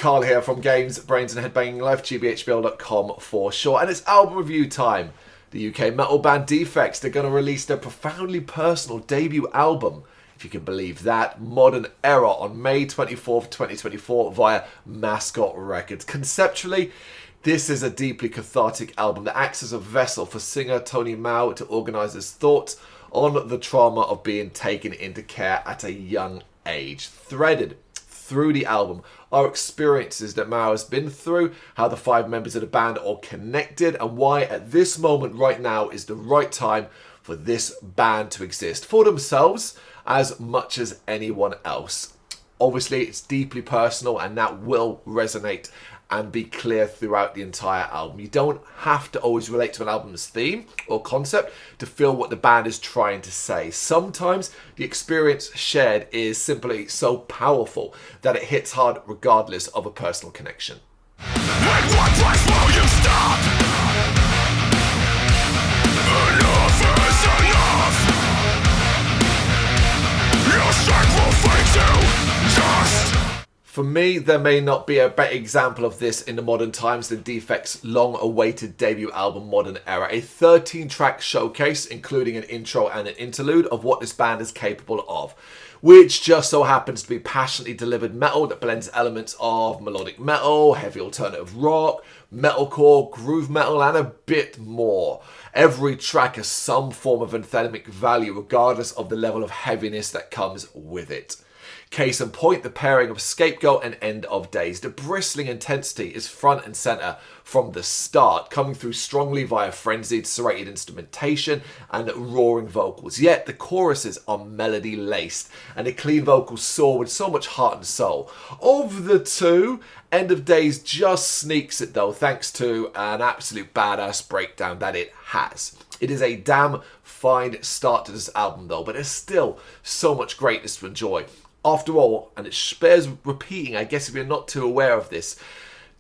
Carl here from Brrraaains A Head-Banging Life, gbhblofficial for short, and it's album review time. The UK metal band Defects, they're going to release their profoundly personal debut album, if you can believe that, Modern Era, on May 24th, 2024 via Mascot Records. Conceptually, this is a deeply cathartic album that acts as a vessel for singer Tony Mao to organise his thoughts on the trauma of being taken into care at a young age. Threaded through the album are experiences that Mao has been through, how the five members of the band are connected, and why at this moment right now is the right time for this band to exist for themselves as much as anyone else. Obviously, it's deeply personal, and that will resonate and be clear throughout the entire album. You don't have to always relate to an album's theme or concept to feel what the band is trying to say. Sometimes the experience shared is simply so powerful that it hits hard regardless of a personal connection. At what price will you stop? Enough is enough. Your strength will fade to dust. For me, there may not be a better example of this in the modern times than Defects' long-awaited debut album, Modern Era, a 13-track showcase, including an intro and an interlude of what this band is capable of, which just so happens to be passionately delivered metal that blends elements of melodic metal, heavy alternative rock, metalcore, groove metal, and a bit more. Every track has some form of anthemic value, regardless of the level of heaviness that comes with it. Case in point, the pairing of Scapegoat and End of Days. The bristling intensity is front and centre from the start, coming through strongly via frenzied, serrated instrumentation and roaring vocals. Yet the choruses are melody-laced, and the clean vocals soar with so much heart and soul. Of the two, End of Days just sneaks it though, thanks to an absolute badass breakdown that it has. It is a damn fine start to this album though, but there's still so much greatness to enjoy. After all, and it bears repeating, I guess if you're not too aware of this,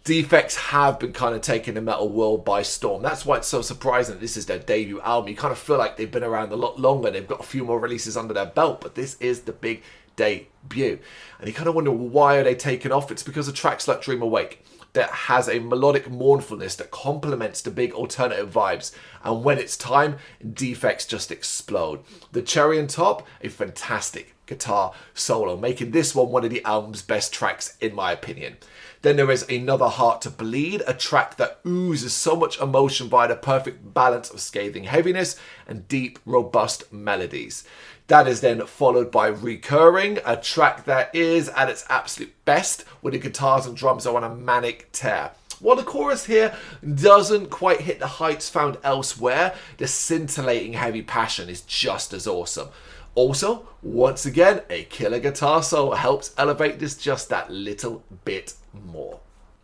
Defects have been kind of taking the metal world by storm. That's why it's so surprising that this is their debut album. You kind of feel like they've been around a lot longer. They've got a few more releases under their belt, but this is the big debut. And you kind of wonder, why are they taking off? It's because of tracks like Dream Awake that has a melodic mournfulness that complements the big alternative vibes. And when it's time, Defects just explode. The cherry on top, a fantastic guitar solo, making this one of the album's best tracks in my opinion. Then there is Another Heart to Bleed, a track that oozes so much emotion by the perfect balance of scathing heaviness and deep, robust melodies. That is then followed by Recurring, a track that is at its absolute best, where the guitars and drums are on a manic tear. While the chorus here doesn't quite hit the heights found elsewhere, the scintillating heavy passion is just as awesome. Also, once again, a killer guitar solo helps elevate this just that little bit more.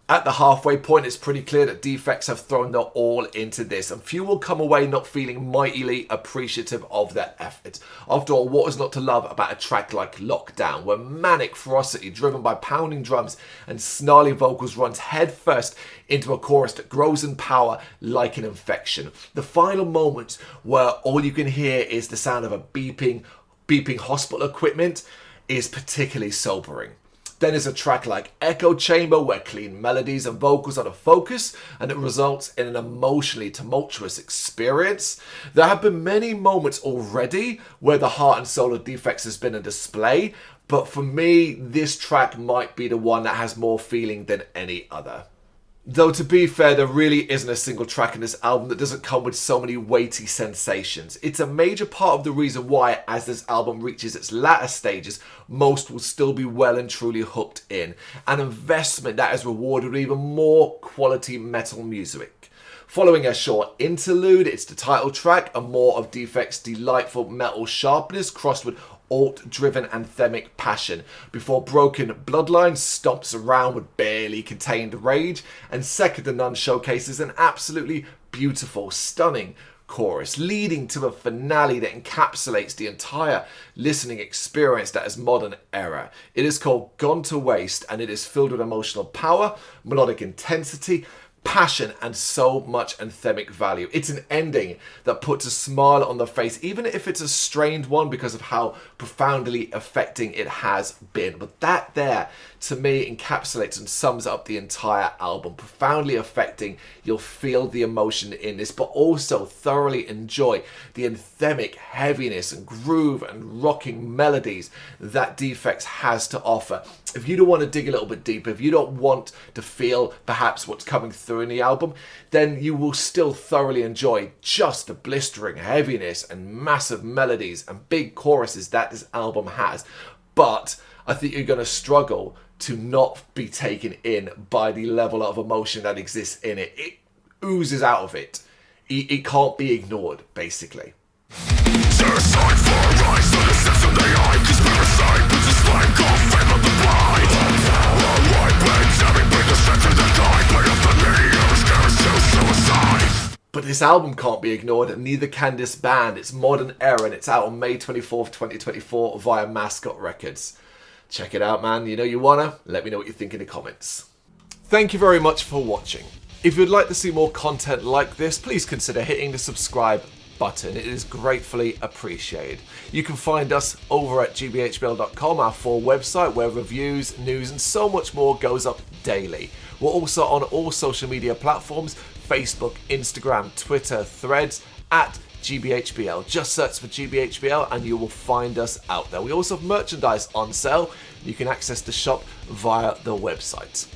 At the halfway point, it's pretty clear that Defects have thrown their all into this, and few will come away not feeling mightily appreciative of their efforts. After all, what is not to love about a track like Lockdown, where manic ferocity driven by pounding drums and snarly vocals runs headfirst into a chorus that grows in power like an infection. The final moments where all you can hear is the sound of a beeping hospital equipment is particularly sobering. Then there's a track like Echo Chamber, where clean melodies and vocals are the focus, and it results in an emotionally tumultuous experience. There have been many moments already where the heart and soul of Defects has been on display, but for me, this track might be the one that has more feeling than any other. Though to be fair, there really isn't a single track in this album that doesn't come with so many weighty sensations. It's a major part of the reason why, as this album reaches its latter stages, most will still be well and truly hooked in. An investment that is rewarded with even more quality metal music. Following a short interlude, it's the title track, and more of Defects' delightful metal sharpness crossed with alt-driven anthemic passion, before Broken Bloodline stomps around with barely contained rage, and Second to None showcases an absolutely beautiful, stunning chorus, leading to a finale that encapsulates the entire listening experience that is Modern Era. It is called Gone to Waste, and it is filled with emotional power, melodic intensity, passion and so much anthemic value. It's an ending that puts a smile on the face, even if it's a strained one because of how profoundly affecting it has been. But that there, to me, encapsulates and sums up the entire album. Profoundly affecting. You'll feel the emotion in this, but also thoroughly enjoy the anthemic heaviness and groove and rocking melodies that Defects has to offer. If you don't want to dig a little bit deeper, if you don't want to feel perhaps what's coming through in the album, then you will still thoroughly enjoy just the blistering heaviness and massive melodies and big choruses that this album has. But I think you're going to struggle to not be taken in by the level of emotion that exists in it. It oozes out of it. It can't be ignored, basically. Suicide for rise to the sense of the eye. Conspiracy puts a slime called fame of the blind. White blades having bring the strength to the guide. Play off the meteors, carries to suicide. But this album can't be ignored, and neither can this band. It's Modern Era, and it's out on May 24th, 2024 via Mascot Records. Check it out, man. You know you wanna. Let me know what you think in the comments. Thank you very much for watching. If you'd like to see more content like this, please consider hitting the subscribe button. It is gratefully appreciated. You can find us over at gbhbl.com, our full website, where reviews, news, and so much more goes up daily. We're also on all social media platforms: Facebook, Instagram, Twitter, Threads, at gbhbl. Just search for gbhbl and you will find us out there. We also have merchandise on sale. You can access the shop via the website.